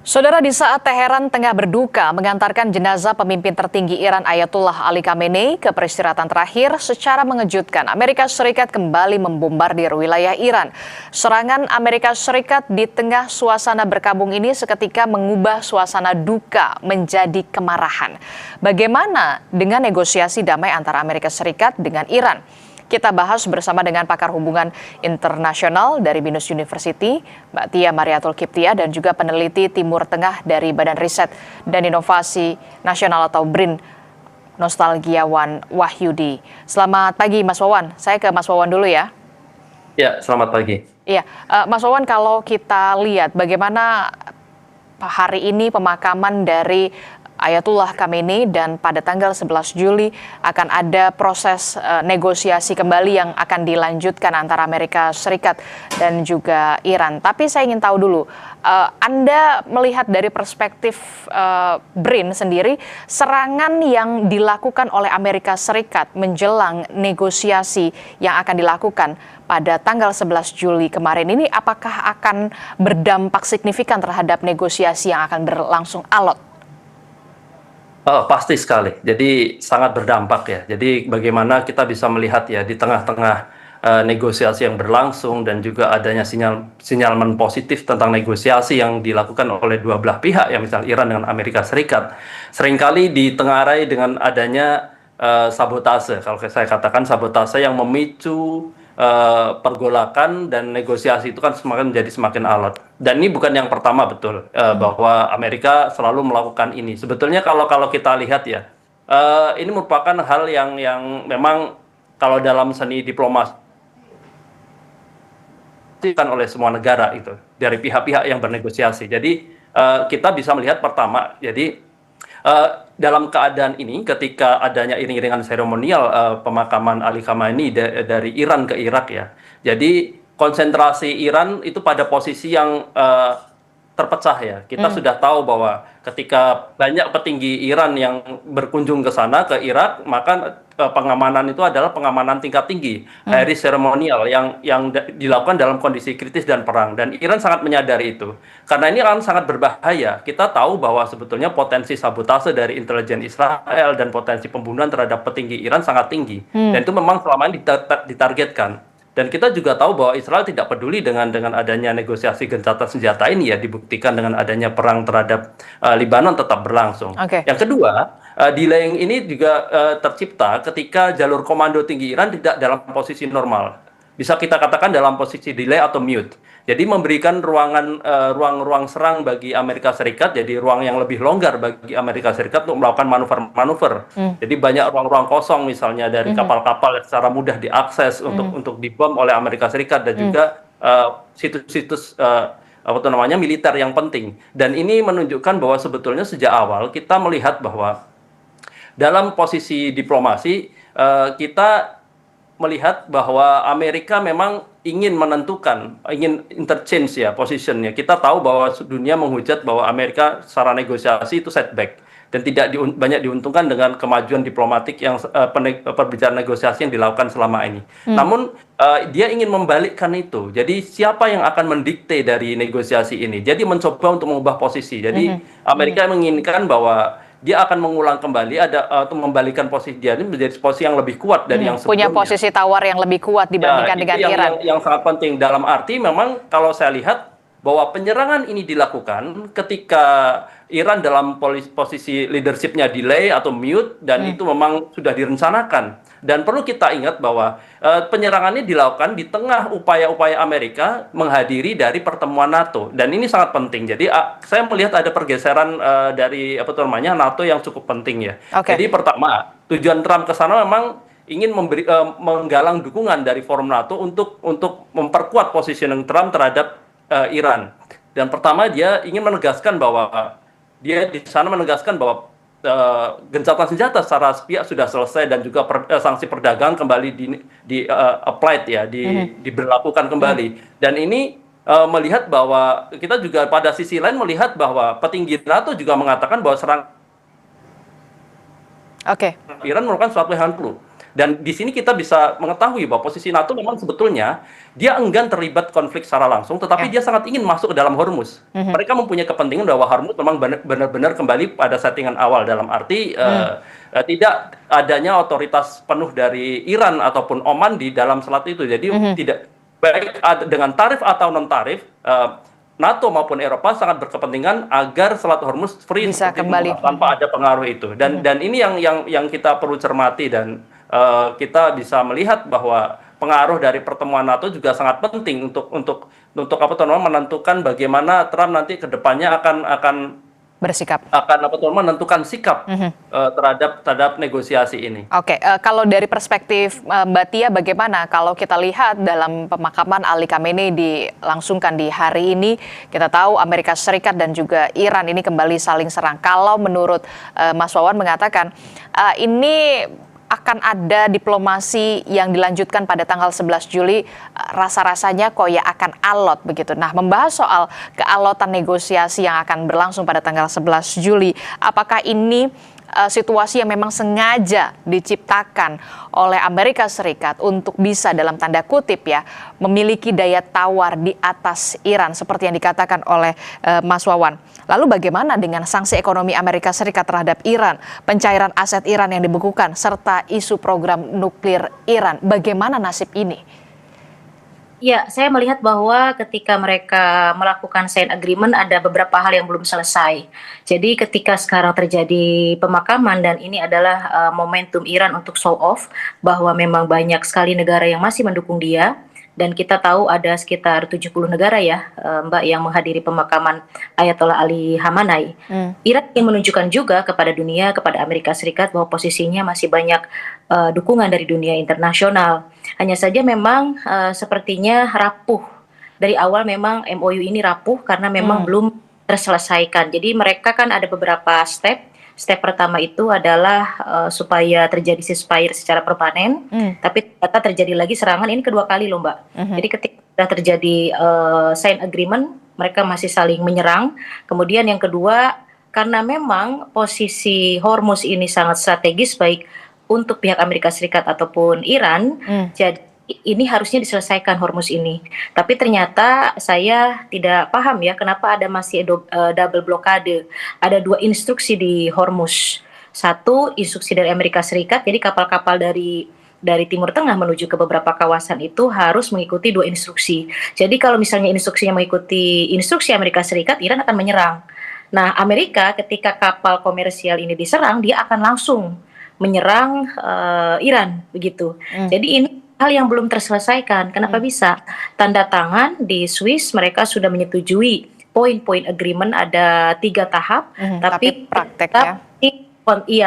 Saudara, di saat Teheran tengah berduka mengantarkan jenazah pemimpin tertinggi Iran Ayatullah Ali Khamenei ke peristirahatan terakhir, secara mengejutkan Amerika Serikat kembali membombardir wilayah Iran. Serangan Amerika Serikat di tengah suasana berkabung ini seketika mengubah suasana duka menjadi kemarahan. Bagaimana dengan negosiasi damai antara Amerika Serikat dengan Iran? Kita bahas bersama dengan pakar hubungan internasional dari BINUS University, Mbak Tia Mariatul Kiptia, dan juga peneliti Timur Tengah dari Badan Riset dan Inovasi Nasional atau BRIN, Nostalgiawan Wahyudi. Selamat pagi Mas Wawan, saya ke Mas Wawan dulu ya. Ya, selamat pagi. Iya, Mas Wawan, kalau kita lihat bagaimana hari ini pemakaman dari Ayatullah Khamenei dan pada tanggal 11 Juli akan ada proses negosiasi kembali yang akan dilanjutkan antara Amerika Serikat dan juga Iran. Tapi saya ingin tahu dulu, Anda melihat dari perspektif BRIN sendiri, serangan yang dilakukan oleh Amerika Serikat menjelang negosiasi yang akan dilakukan pada tanggal 11 Juli kemarin ini, apakah akan berdampak signifikan terhadap negosiasi yang akan berlangsung alot? Pasti sekali. Jadi sangat berdampak ya. Jadi bagaimana kita bisa melihat ya di tengah-tengah negosiasi yang berlangsung dan juga adanya sinyal positif tentang negosiasi yang dilakukan oleh dua belah pihak ya, misalnya Iran dengan Amerika Serikat, seringkali ditengarai dengan adanya sabotase. Kalau saya katakan sabotase yang memicu pergolakan dan negosiasi itu kan menjadi semakin alot. Dan ini bukan yang pertama, betul, bahwa Amerika selalu melakukan ini. Sebetulnya kalau kita lihat ya, ini merupakan hal yang memang kalau dalam seni diplomasi kan oleh semua negara itu dari pihak-pihak yang bernegosiasi. Jadi kita bisa melihat pertama, jadi dalam keadaan ini ketika adanya iring-iringan seremonial pemakaman Ali Khamenei dari Iran ke Irak ya. Jadi konsentrasi Iran itu pada posisi yang terpecah ya. Kita sudah tahu bahwa ketika banyak petinggi Iran yang berkunjung ke sana ke Irak, maka pengamanan itu adalah pengamanan tingkat tinggi, hari seremonial yang dilakukan dalam kondisi kritis dan perang. Dan Iran sangat menyadari itu. Karena ini akan sangat berbahaya. Kita tahu bahwa sebetulnya potensi sabotase dari intelijen Israel dan potensi pembunuhan terhadap petinggi Iran sangat tinggi. Dan itu memang selama ini ditargetkan. Dan kita juga tahu bahwa Israel tidak peduli dengan adanya negosiasi gencatan senjata ini ya, dibuktikan dengan adanya perang terhadap Lebanon tetap berlangsung. Yang kedua, delaying ini juga tercipta ketika jalur komando tinggi Iran tidak dalam posisi normal. Bisa kita katakan dalam posisi delay atau mute. Jadi memberikan ruang serang bagi Amerika Serikat, jadi ruang yang lebih longgar bagi Amerika Serikat untuk melakukan manuver-manuver. Jadi banyak ruang-ruang kosong misalnya dari kapal-kapal yang secara mudah diakses untuk dibom oleh Amerika Serikat dan juga situs-situs militer yang penting. Dan ini menunjukkan bahwa sebetulnya sejak awal kita melihat bahwa dalam posisi diplomasi kita melihat bahwa Amerika memang ingin menentukan, ingin interchange ya positionnya. Kita tahu bahwa dunia menghujat bahwa Amerika secara negosiasi itu setback dan tidak banyak diuntungkan dengan kemajuan diplomatik yang perbicaraan negosiasi yang dilakukan selama ini. Namun dia ingin membalikkan itu. Jadi siapa yang akan mendikte dari negosiasi ini? Jadi mencoba untuk mengubah posisi. Jadi Amerika menginginkan bahwa dia akan mengulang kembali atau membalikan posisi dia ini menjadi posisi yang lebih kuat dari yang sebelumnya. Punya posisi tawar yang lebih kuat dibandingkan dengan Iran. Yang sangat penting dalam arti memang kalau saya lihat bahwa penyerangan ini dilakukan ketika Iran dalam posisi leadership-nya delay atau mute dan itu memang sudah direncanakan. Dan perlu kita ingat bahwa penyerangan ini dilakukan di tengah upaya-upaya Amerika menghadiri dari pertemuan NATO. Dan ini sangat penting. Jadi saya melihat ada pergeseran dari NATO yang cukup penting ya. Jadi pertama, tujuan Trump ke sana memang ingin menggalang dukungan dari forum NATO untuk memperkuat positioning Trump terhadap Iran. Dan pertama dia ingin menegaskan bahwa dia di sana menegaskan bahwa gencatan senjata secara sepihak sudah selesai dan juga sanksi perdagangan kembali applied ya, diberlakukan kembali. Dan ini melihat bahwa kita juga pada sisi lain melihat bahwa petinggi NATO juga mengatakan bahwa serangan Iran merupakan suatu hal yang perlu. Dan di sini kita bisa mengetahui bahwa posisi NATO memang sebetulnya dia enggan terlibat konflik secara langsung, tetapi Ya. dia sangat ingin masuk ke dalam Hormuz. Mereka mempunyai kepentingan bahwa Hormuz memang benar-benar kembali pada settingan awal, dalam arti tidak adanya otoritas penuh dari Iran ataupun Oman di dalam selat itu. Jadi tidak baik dengan tarif atau non tarif, NATO maupun Eropa sangat berkepentingan agar Selat Hormuz free Bisa seperti kembali. itu, tanpa ada pengaruh itu. Dan ini yang kita perlu cermati, dan kita bisa melihat bahwa pengaruh dari pertemuan NATO juga sangat penting untuk menentukan bagaimana Trump nanti ke depannya akan Bersikap. menentukan sikap terhadap negosiasi ini. Oke, kalau dari perspektif Mbak Tia, bagaimana kalau kita lihat dalam pemakaman Ali Khamenei dilangsungkan di hari ini, kita tahu Amerika Serikat dan juga Iran ini kembali saling serang. Kalau menurut Mas Wawan mengatakan ini akan ada diplomasi yang dilanjutkan pada tanggal 11 Juli, rasa-rasanya kok ya akan alot begitu. Nah, membahas soal kealotan negosiasi yang akan berlangsung pada tanggal 11 Juli, apakah ini situasi yang memang sengaja diciptakan oleh Amerika Serikat untuk bisa dalam tanda kutip ya memiliki daya tawar di atas Iran seperti yang dikatakan oleh Mas Wawan. Lalu bagaimana dengan sanksi ekonomi Amerika Serikat terhadap Iran, pencairan aset Iran yang dibekukan, serta isu program nuklir Iran? Bagaimana nasib ini? Ya, saya melihat bahwa ketika mereka melakukan sign agreement ada beberapa hal yang belum selesai. Jadi ketika sekarang terjadi pemakaman dan ini adalah momentum Iran untuk show off bahwa memang banyak sekali negara yang masih mendukung dia. Dan kita tahu ada sekitar 70 negara ya, Mbak, yang menghadiri pemakaman Ayatollah Ali Khamenei. Iran ingin menunjukkan juga kepada dunia, kepada Amerika Serikat bahwa posisinya masih banyak dukungan dari dunia internasional. Hanya saja memang sepertinya rapuh. Dari awal memang MOU ini rapuh karena memang belum terselesaikan. Jadi mereka kan ada beberapa step. Step pertama itu adalah supaya terjadi ceasefire secara permanen, tapi ternyata terjadi lagi serangan, ini kedua kali loh Mbak. Jadi ketika sudah terjadi sign agreement, mereka masih saling menyerang. Kemudian yang kedua, karena memang posisi Hormuz ini sangat strategis baik untuk pihak Amerika Serikat ataupun Iran, jadi ini harusnya diselesaikan Hormuz ini. Tapi ternyata saya tidak paham ya kenapa ada masih double blokade. Ada 2 instruksi di Hormuz. Satu instruksi dari Amerika Serikat, jadi kapal-kapal dari Timur Tengah menuju ke beberapa kawasan itu harus mengikuti 2 instruksi. Jadi kalau misalnya instruksinya mengikuti instruksi Amerika Serikat, Iran akan menyerang. Nah, Amerika ketika kapal komersial ini diserang, dia akan langsung menyerang Iran begitu. Jadi ini hal yang belum terselesaikan. Kenapa bisa? Tanda tangan di Swiss mereka sudah menyetujui poin-poin agreement ada 3 tahap, tapi prakteknya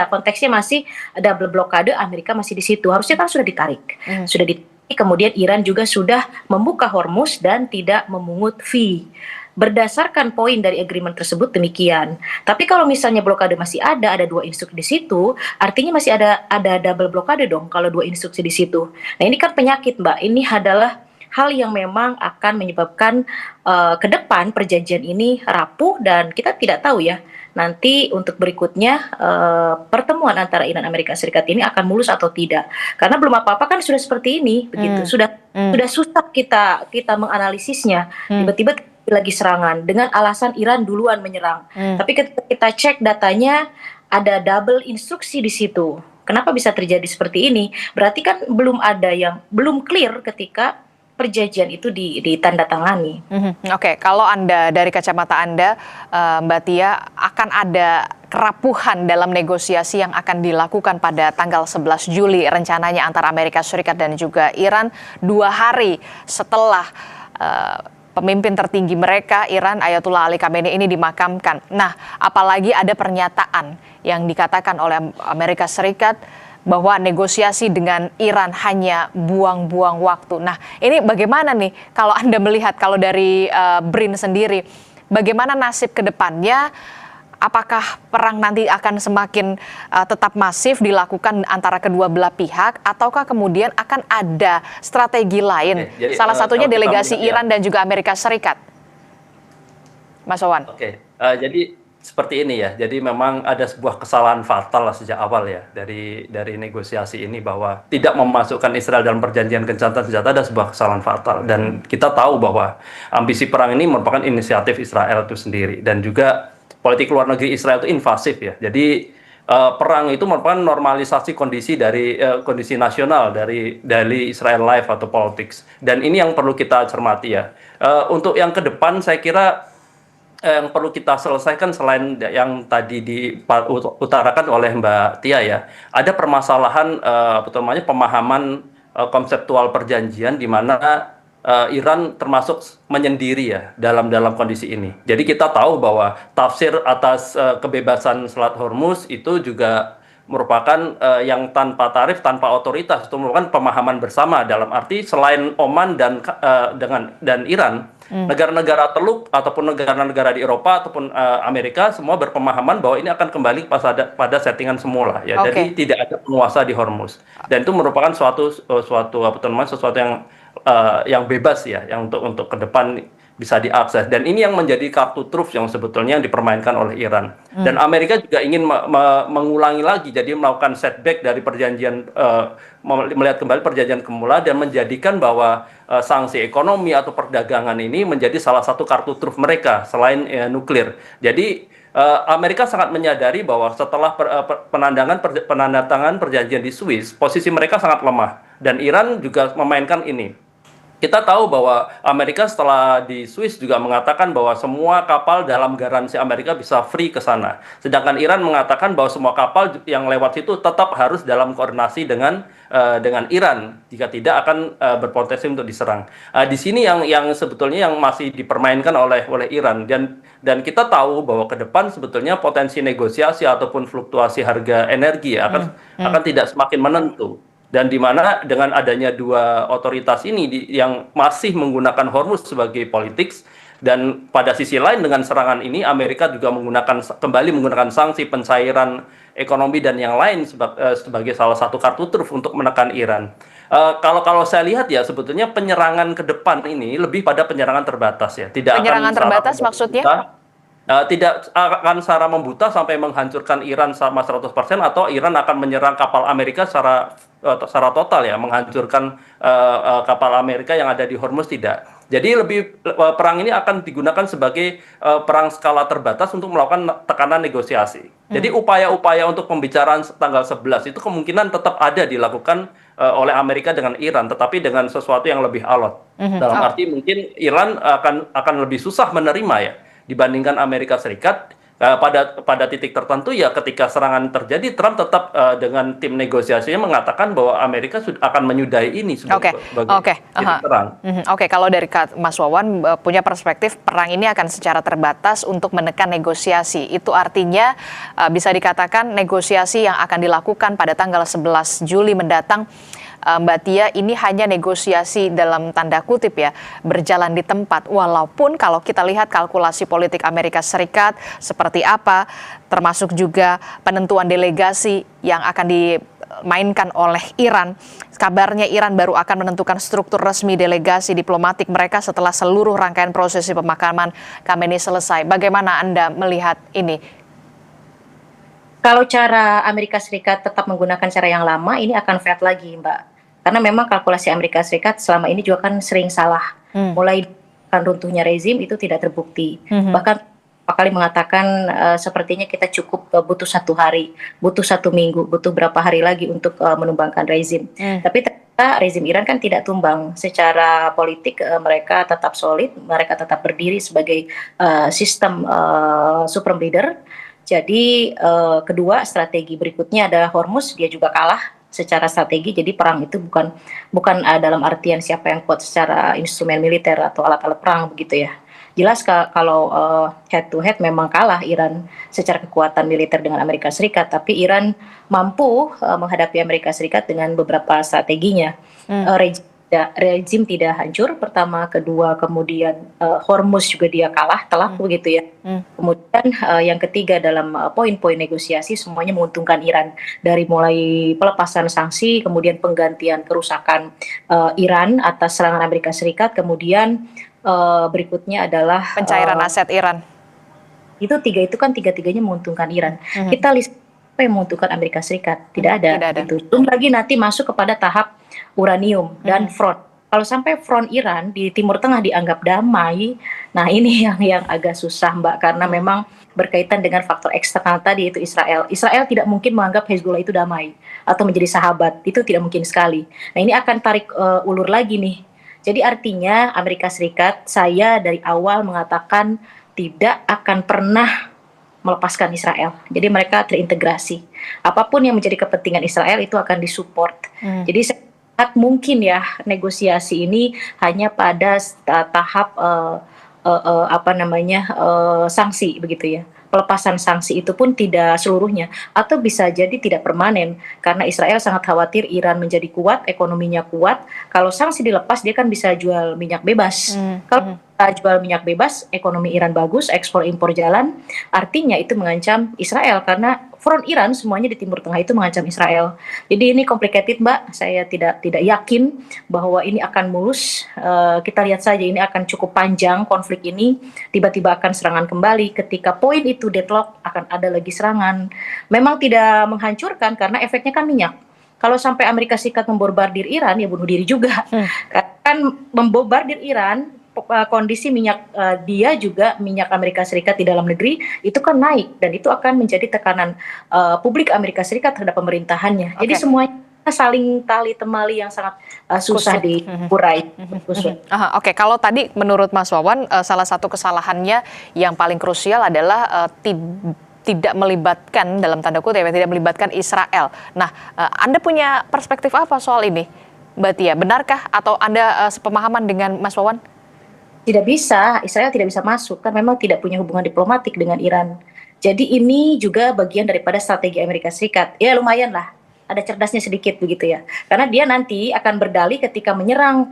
konteksnya masih double blokade, Amerika masih di situ. Harusnya kan sudah ditarik. Sudah ditarik, kemudian Iran juga sudah membuka Hormuz dan tidak memungut fee. Berdasarkan poin dari agreement tersebut demikian. Tapi kalau misalnya blokade masih ada 2 instruksi di situ, artinya masih ada double blokade dong kalau 2 instruksi di situ. Nah, ini kan penyakit, Mbak. Ini adalah hal yang memang akan menyebabkan ke depan perjanjian ini rapuh dan kita tidak tahu ya nanti untuk berikutnya pertemuan antara Iran dan Amerika Serikat ini akan mulus atau tidak. Karena belum apa-apa kan sudah seperti ini begitu. Sudah susah kita menganalisisnya. Tiba-tiba lagi serangan dengan alasan Iran duluan menyerang. Tapi ketika kita cek datanya ada double instruksi di situ. Kenapa bisa terjadi seperti ini? Berarti kan belum clear ketika perjanjian itu ditandatangani. Oke, kalau Anda dari kacamata Anda, Mbak Tia, akan ada kerapuhan dalam negosiasi yang akan dilakukan pada tanggal 11 Juli rencananya antara Amerika Serikat dan juga Iran 2 hari setelah pemimpin tertinggi mereka, Iran, Ayatollah Ali Khamenei ini dimakamkan. Nah, apalagi ada pernyataan yang dikatakan oleh Amerika Serikat bahwa negosiasi dengan Iran hanya buang-buang waktu. Nah, ini bagaimana nih kalau Anda melihat, kalau dari BRIN sendiri, bagaimana nasib ke depannya? Apakah perang nanti akan semakin tetap masif dilakukan antara kedua belah pihak, ataukah kemudian akan ada strategi lain? Jadi, salah satunya delegasi Iran dan juga Amerika Serikat. Mas Wawan. Jadi seperti ini ya. Jadi memang ada sebuah kesalahan fatal lah sejak awal ya dari negosiasi ini, bahwa tidak memasukkan Israel dalam perjanjian gencatan senjata ada sebuah kesalahan fatal, dan kita tahu bahwa ambisi perang ini merupakan inisiatif Israel itu sendiri, dan juga politik luar negeri Israel itu invasif ya. Jadi perang itu merupakan normalisasi kondisi dari kondisi nasional dari Israel life atau politics, dan ini yang perlu kita cermati ya. Untuk yang ke depan saya kira yang perlu kita selesaikan selain yang tadi diutarakan oleh Mbak Tia ya, ada permasalahan pemahaman konseptual perjanjian, di mana Iran termasuk menyendiri ya dalam kondisi ini. Jadi kita tahu bahwa tafsir atas kebebasan Selat Hormuz itu juga merupakan yang tanpa tarif, tanpa otoritas, itu merupakan pemahaman bersama, dalam arti selain Oman dan Iran, negara-negara Teluk ataupun negara-negara di Eropa ataupun Amerika semua berpemahaman bahwa ini akan kembali pada settingan semula ya. Jadi tidak ada penguasa di Hormuz, dan itu merupakan sesuatu yang bebas ya, yang untuk ke depan bisa diakses, dan ini yang menjadi kartu truf yang sebetulnya yang dipermainkan oleh Iran. Dan Amerika juga ingin mengulangi lagi, jadi melakukan setback dari perjanjian, melihat kembali perjanjian semula dan menjadikan bahwa sanksi ekonomi atau perdagangan ini menjadi salah satu kartu truf mereka selain nuklir. Jadi Amerika sangat menyadari bahwa setelah penandatangan perjanjian di Swiss, posisi mereka sangat lemah, dan Iran juga memainkan ini. Kita tahu bahwa Amerika setelah di Swiss juga mengatakan bahwa semua kapal dalam garansi Amerika bisa free ke sana. Sedangkan Iran mengatakan bahwa semua kapal yang lewat situ tetap harus dalam koordinasi dengan Iran. Jika tidak akan berpotensi untuk diserang. Di sini yang sebetulnya yang masih dipermainkan oleh Iran, dan kita tahu bahwa ke depan sebetulnya potensi negosiasi ataupun fluktuasi harga energi akan tidak semakin menentu. Dan di mana dengan adanya dua otoritas ini yang masih menggunakan Hormuz sebagai politik, dan pada sisi lain dengan serangan ini Amerika juga kembali menggunakan sanksi, pencairan ekonomi dan yang lain sebagai salah satu kartu truf untuk menekan Iran. Kalau saya lihat ya, sebetulnya penyerangan ke depan ini lebih pada penyerangan terbatas ya. Penyerangan terbatas maksudnya? Tidak akan secara membuta sampai menghancurkan Iran sama 100%, atau Iran akan menyerang kapal Amerika secara total ya, menghancurkan kapal Amerika yang ada di Hormuz, tidak. Jadi perang ini akan digunakan sebagai perang skala terbatas untuk melakukan tekanan negosiasi. Jadi upaya-upaya untuk pembicaraan tanggal 11 itu kemungkinan tetap ada dilakukan oleh Amerika dengan Iran, tetapi dengan sesuatu yang lebih alot. Dalam arti mungkin Iran akan lebih susah menerima ya dibandingkan Amerika Serikat. Pada titik tertentu ya, ketika serangan terjadi, Trump tetap dengan tim negosiasinya mengatakan bahwa Amerika akan menyudahi ini sebagai titik terang. Oke, kalau dari Mas Wawan punya perspektif perang ini akan secara terbatas untuk menekan negosiasi. Itu artinya bisa dikatakan negosiasi yang akan dilakukan pada tanggal 11 Juli mendatang, Mbak Tia, ini hanya negosiasi dalam tanda kutip ya, berjalan di tempat. Walaupun kalau kita lihat kalkulasi politik Amerika Serikat seperti apa, termasuk juga penentuan delegasi yang akan dimainkan oleh Iran. Kabarnya Iran baru akan menentukan struktur resmi delegasi diplomatik mereka setelah seluruh rangkaian prosesi pemakaman Khamenei selesai. Bagaimana Anda melihat ini? Kalau cara Amerika Serikat tetap menggunakan cara yang lama, ini akan fail lagi, Mbak. Karena memang kalkulasi Amerika Serikat selama ini juga kan sering salah. Mulai runtuhnya rezim itu tidak terbukti. Bahkan beberapa kali mengatakan sepertinya kita cukup butuh 1 hari, butuh 1 minggu, butuh berapa hari lagi untuk menumbangkan rezim. Tapi ternyata rezim Iran kan tidak tumbang. Secara politik mereka tetap solid, mereka tetap berdiri sebagai sistem supreme leader. Jadi kedua, strategi berikutnya adalah Hormuz, dia juga kalah secara strategi. Jadi perang itu bukan dalam artian siapa yang kuat secara instrumen militer atau alat-alat perang begitu ya. Jelas kalau head to head memang kalah Iran secara kekuatan militer dengan Amerika Serikat, tapi Iran mampu menghadapi Amerika Serikat dengan beberapa strateginya. Rezim tidak hancur, pertama, kedua, kemudian Hormuz juga dia kalah telak begitu ya. Kemudian yang ketiga, dalam poin-poin negosiasi semuanya menguntungkan Iran, dari mulai pelepasan sanksi, kemudian penggantian kerusakan Iran atas serangan Amerika Serikat, kemudian berikutnya adalah pencairan aset Iran. Itu tiga itu kan tiga-tiganya menguntungkan Iran. Kita list apa yang menguntungkan Amerika Serikat? Tidak ada. Tidak ada. Itu. Belum lagi nanti masuk kepada tahap uranium dan front. Kalau sampai front Iran di Timur Tengah dianggap damai, nah ini yang agak susah Mbak, karena memang berkaitan dengan faktor eksternal tadi, yaitu Israel. Israel tidak mungkin menganggap Hezbollah itu damai atau menjadi sahabat, itu tidak mungkin sekali. Nah ini akan tarik ulur lagi nih. Jadi artinya Amerika Serikat, saya dari awal mengatakan tidak akan pernah melepaskan Israel. Jadi mereka terintegrasi. Apapun yang menjadi kepentingan Israel itu akan disupport. Jadi sangat mungkin ya negosiasi ini hanya pada tahap sanksi begitu ya. Pelepasan sanksi itu pun tidak seluruhnya, atau bisa jadi tidak permanen, karena Israel sangat khawatir Iran menjadi kuat, ekonominya kuat. Kalau sanksi dilepas, dia kan bisa jual minyak bebas. Kalau jual minyak bebas, ekonomi Iran bagus, ekspor impor jalan, artinya itu mengancam Israel, karena front Iran semuanya di Timur Tengah itu mengancam Israel. Jadi ini complicated Mbak, saya tidak yakin bahwa ini akan mulus. Kita lihat saja, ini akan cukup panjang konflik ini, tiba-tiba akan serangan kembali, ketika poin itu deadlock akan ada lagi serangan. Memang tidak menghancurkan karena efeknya kan minyak. Kalau sampai Amerika Serikat membombardir Iran, ya bunuh diri juga. Kan membombardir Iran, kondisi minyak dia juga minyak Amerika Serikat di dalam negeri itu kan naik, dan itu akan menjadi tekanan publik Amerika Serikat terhadap pemerintahannya. Jadi semuanya saling tali temali yang sangat susah diurai. Oke, kalau tadi menurut Mas Wawan salah satu kesalahannya yang paling krusial adalah tidak melibatkan, dalam tanda kutip ya, tidak melibatkan Israel. Nah, Anda punya perspektif apa soal ini, Mbak Tia? Benarkah atau Anda sepemahaman dengan Mas Wawan? Tidak bisa, Israel tidak bisa masuk, kan memang tidak punya hubungan diplomatik dengan Iran. Jadi ini juga bagian daripada strategi Amerika Serikat. Ya lumayan lah, ada cerdasnya sedikit begitu ya. Karena dia nanti akan berdalih ketika menyerang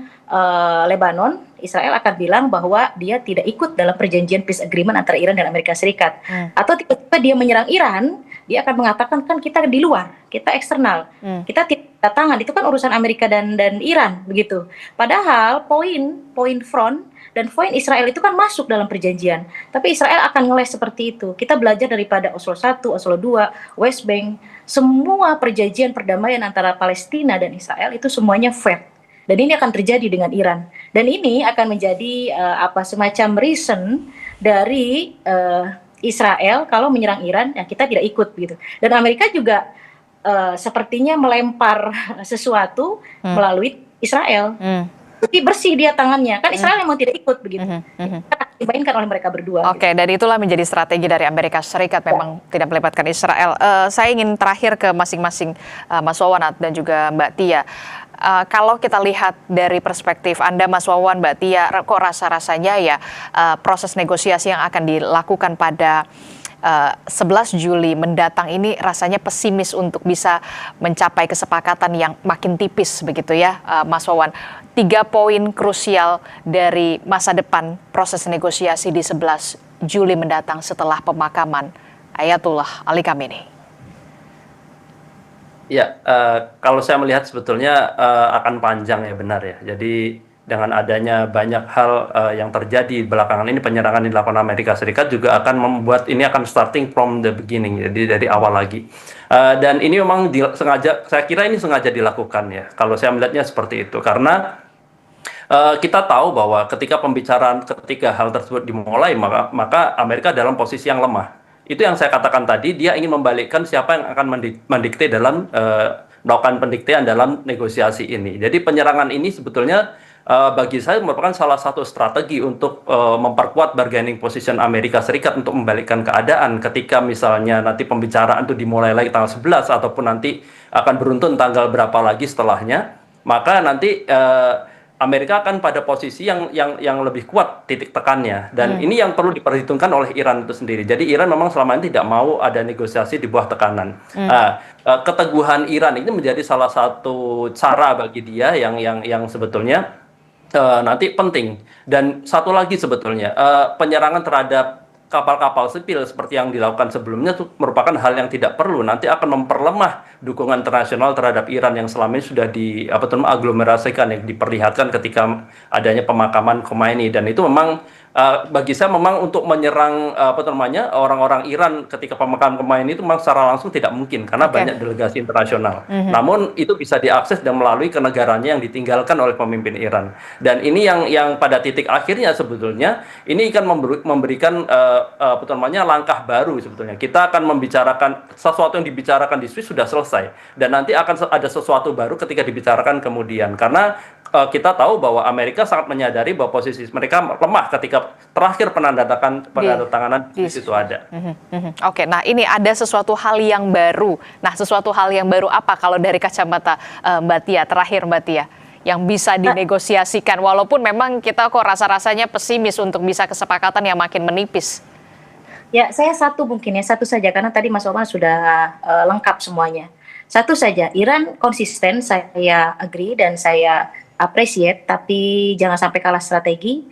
Lebanon, Israel akan bilang bahwa dia tidak ikut dalam perjanjian peace agreement antara Iran dan Amerika Serikat. Atau tiba-tiba dia menyerang Iran, dia akan mengatakan kan kita di luar, kita eksternal, kita tidak tangan, itu kan urusan Amerika dan Iran begitu. Padahal poin front dan poin Israel itu kan masuk dalam perjanjian. Tapi Israel akan ngeles seperti itu. Kita belajar daripada Oslo I, Oslo II, West Bank, semua perjanjian perdamaian antara Palestina dan Israel itu semuanya fair. Dan ini akan terjadi dengan Iran. Dan ini akan menjadi semacam reason dari Israel kalau menyerang Iran, ya kita tidak ikut gitu. Dan Amerika juga sepertinya melempar sesuatu melalui Israel. Jadi bersih dia tangannya, kan Israel memang tidak ikut begitu. Dimainkan oleh mereka berdua. Oke, dan itulah menjadi strategi dari Amerika Serikat, memang tidak melibatkan Israel. Saya ingin terakhir ke masing-masing Mas Wawan dan juga Mbak Tia. Kalau kita lihat dari perspektif Anda, Mas Wawan, Mbak Tia, kok rasa-rasanya ya proses negosiasi yang akan dilakukan pada 11 Juli mendatang ini rasanya pesimis untuk bisa mencapai kesepakatan yang makin tipis begitu ya, Mas Wawan. 3 poin krusial dari masa depan proses negosiasi di 11 Juli mendatang setelah pemakaman Ayatullah Ali Khamenei. Ya, kalau saya melihat sebetulnya akan panjang ya, benar ya. Jadi dengan adanya banyak hal yang terjadi belakangan ini, penyerangan yang dilakukan Amerika Serikat juga akan membuat ini akan starting from the beginning, jadi dari awal lagi. Dan ini memang saya kira ini sengaja dilakukan ya, kalau saya melihatnya seperti itu. Karena kita tahu bahwa ketika hal tersebut dimulai, maka Amerika dalam posisi yang lemah. Itu yang saya katakan tadi, dia ingin membalikkan siapa yang akan mendikte dalam melakukan pendiktean dalam negosiasi ini. Jadi penyerangan ini sebetulnya bagi saya merupakan salah satu strategi untuk memperkuat bargaining position Amerika Serikat untuk membalikkan keadaan ketika misalnya nanti pembicaraan itu dimulai lagi tanggal 11 ataupun nanti akan beruntun tanggal berapa lagi setelahnya, maka nanti Amerika akan pada posisi yang lebih kuat titik tekannya, dan ini yang perlu diperhitungkan oleh Iran itu sendiri. Jadi Iran memang selama ini tidak mau ada negosiasi di bawah tekanan. Keteguhan Iran ini menjadi salah satu cara bagi dia yang sebetulnya nanti penting. Dan satu lagi sebetulnya penyerangan terhadap kapal-kapal sipil seperti yang dilakukan sebelumnya itu merupakan hal yang tidak perlu, nanti akan memperlemah dukungan internasional terhadap Iran yang selama ini sudah diaglomerasikan, yang diperlihatkan ketika adanya pemakaman Khomeini. Dan itu memang bagi saya memang untuk menyerang orang-orang Iran ketika pemekaran kemarin itu memang secara langsung tidak mungkin karena banyak delegasi internasional. Namun itu bisa diakses dan melalui ke negaranya yang ditinggalkan oleh pemimpin Iran. Dan ini yang pada titik akhirnya sebetulnya ini akan memberikan langkah baru sebetulnya. Kita akan membicarakan sesuatu yang dibicarakan di Swiss sudah selesai dan nanti akan ada sesuatu baru ketika dibicarakan kemudian karena kita tahu bahwa Amerika sangat menyadari bahwa posisi mereka lemah ketika terakhir penandatanganan di situ ada. Oke, nah ini ada sesuatu hal yang baru. Nah, sesuatu hal yang baru apa kalau dari kacamata Mbak Tia, terakhir Mbak Tia, yang bisa dinegosiasikan walaupun memang kita kok rasa-rasanya pesimis untuk bisa kesepakatan yang makin menipis. Ya, saya satu saja karena tadi Mas Oman sudah lengkap semuanya. Satu saja, Iran konsisten, saya agree dan saya appreciate, tapi jangan sampai kalah strategi.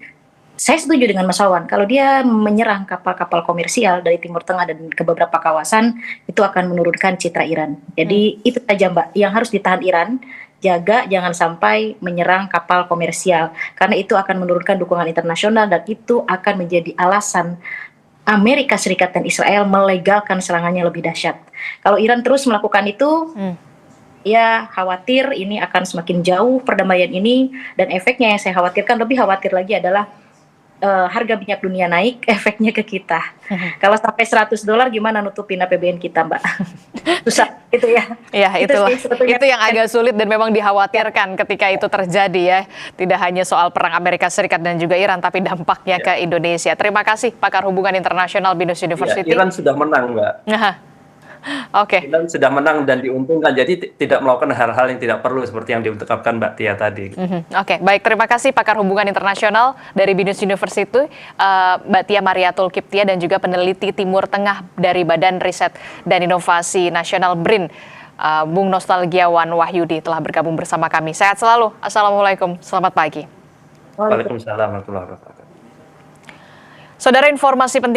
Saya setuju dengan Mas Wawan, kalau dia menyerang kapal-kapal komersial dari Timur Tengah dan ke beberapa kawasan, itu akan menurunkan citra Iran. Jadi itu saja Mbak, yang harus ditahan Iran, jaga jangan sampai menyerang kapal komersial, karena itu akan menurunkan dukungan internasional dan itu akan menjadi alasan Amerika Serikat dan Israel melegalkan serangannya lebih dahsyat. Kalau Iran terus melakukan itu, ya khawatir ini akan semakin jauh perdamaian ini dan efeknya yang saya khawatirkan, lebih khawatir lagi adalah harga minyak dunia naik, efeknya ke kita. Kalau sampai $100 gimana nutupin APBN kita, Mbak? Susah gitu ya. Ya, itu yang agak sulit dan memang dikhawatirkan ketika itu terjadi ya. Tidak hanya soal perang Amerika Serikat dan juga Iran, tapi dampaknya ke Indonesia. Terima kasih Pakar Hubungan Internasional BINUS University. Iran sudah menang, Mbak. Oke. Iran sudah menang dan diuntungkan, jadi tidak melakukan hal-hal yang tidak perlu seperti yang diungkapkan Mbak Tia tadi. Oke, baik, terima kasih Pakar Hubungan Internasional dari BINUS University, Mbak Tia Mariatul Kiptia dan juga peneliti Timur Tengah dari Badan Riset dan Inovasi Nasional BRIN, Bung Nostalgiawan Wahyudi telah bergabung bersama kami. Sehat selalu. Assalamualaikum, selamat pagi. Waalaikumsalam warahmatullahi wabarakatuh. Saudara, informasi penting